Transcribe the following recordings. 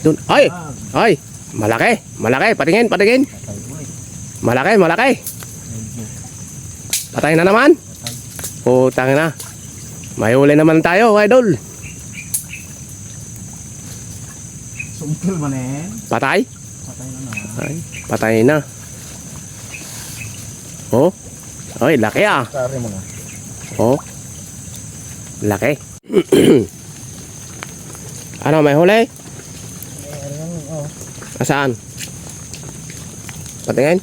Dun. Ay! Ay! Malaki! Malaki! Patingin! Patingin! Malaki! Malaki! Patay na naman! Putang na! May huli naman tayo, idol! Sungkil man eh. Patay? Patay na na. Ay, patay na. Oh? Ay, laki ah! Kari mo na. Oh? Laki! Ano, may huli? Oh. Nasaan? Patingin.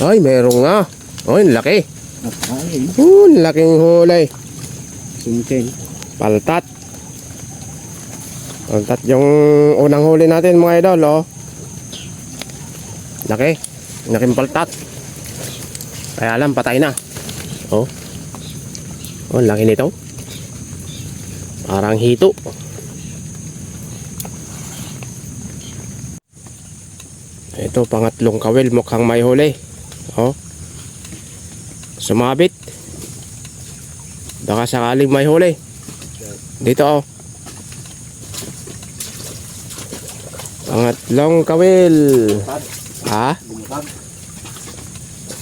Ay, meron nga. Ay, laki. Napakain. Laking huli. Sungkil. Paltat. Paltat yung unang huli natin mga idol, oh. Laki. Laking paltat. Kaya lang, patay na. Oh. Oh, laki nito. Parang hito. Ito, pangatlong kawil. Mukhang may huli. Oh. Sumabit. Baka sakaling may huli. Dito, oh. Pangatlong kawil. Ha?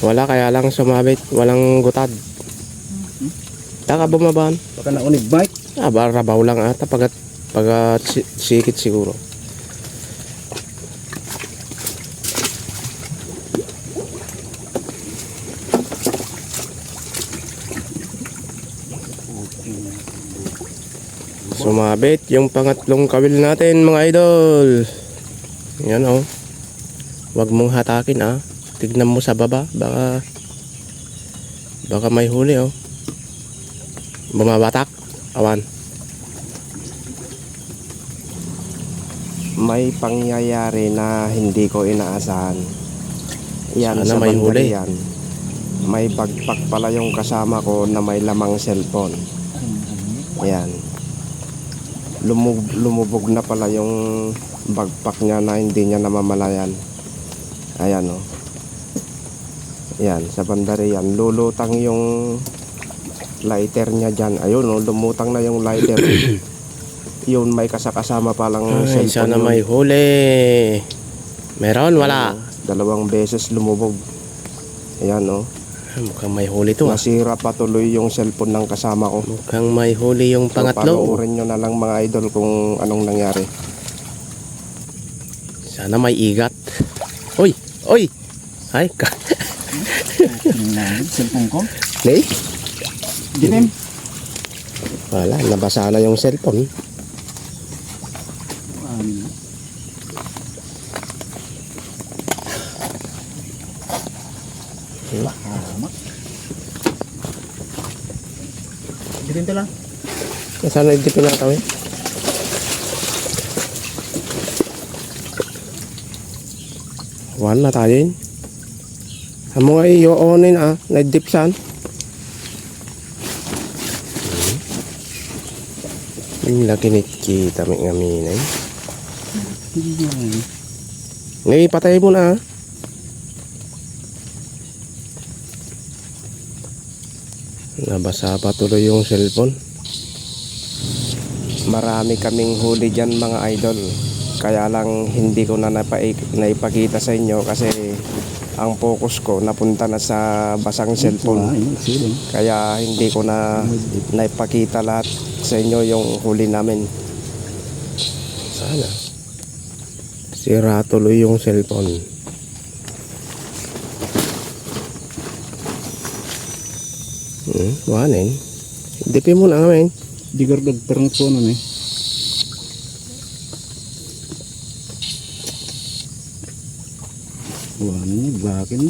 Wala, kaya lang sumabit. Walang gutad. Taka bumabaan. Baka naunig bike. Barabaw lang ata. Pag sikit siguro. Sumabit yung pangatlong kawil natin mga idol. Yan oh. Huwag mong hatakin ah. Tignan mo sa baba. Baka may huli oh. Bumabatak. Awan. May pangyayari na hindi ko inaasahan. Yan Sana sa may huli. yan. May bagpak pala yung kasama ko na may lamang cellphone. Yan. Lumubog na pala yung bagpak niya na hindi niya namamalayan. Ayan o. Yan, sa bandari yan. Lulutang yung lighter niya dyan. Ayun o, lumutang na yung lighter. Yun, may kasakasama palang cellphone. Sana may huli. Meron, wala. Dalawang beses lumubog. Ayan o. Mukhang may huli to. Nasira pa tuloy yung cellphone ng kasama ko. Mukhang may huli yung pangatlo. So, panoorin nyo na lang mga idol kung anong nangyari. Sana may igat. Uy! Uy! Ay! Cellphone ko. Hey? Dilim. Wala, nabasa na yung cellphone. Dilim lang. Nasaan na yung pinatawin? One na tayo yun. Amo nga i-oonin ah. Na-dip saan? Yung laki ni kita may ngaminay. Ngayon patay mo na ah. Nabasa pa tuloy yung cellphone. Marami kaming huli dyan mga idol. Kaya lang hindi ko na naipakita sa inyo kasi ang focus ko napunta na sa basang cellphone. Kaya hindi ko na naipakita lahat sa inyo yung huli namin. Sana sira tuloy yung cellphone. Wanin. Dipin mo na namin. Di gardag perang po nun eh. Wanin, bakin.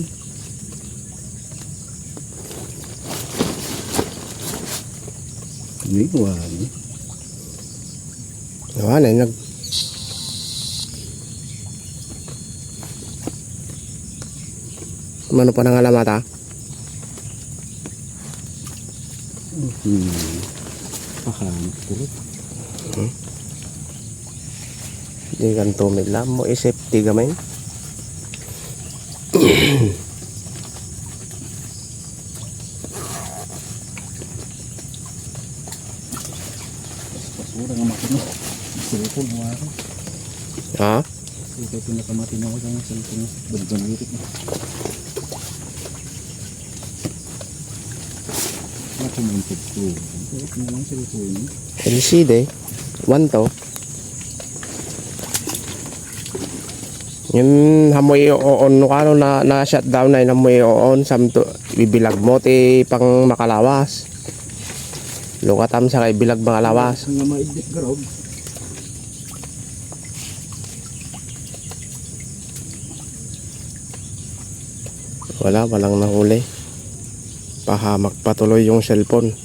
Ini wanin. Wanin. Mano pa nang alamat ha? Pahanap po. Di kan tumid lang mo isip di gamay. Basura nga makino. Cellphone, huwa ko. Ha? Ito pinakamatino ko sa cellphone. Bagong litik na. Nakumuntot ko. Ito na lang cellphone. LCD. 1 to. Yung hamoy on no kano na shutdown na hamoy on samto bibilag mo ti pang makalawas. Lukatam sa kay bilag makalawas. Nga maidip garog. Walang nahuli. Pahamak patuloy yung cellphone.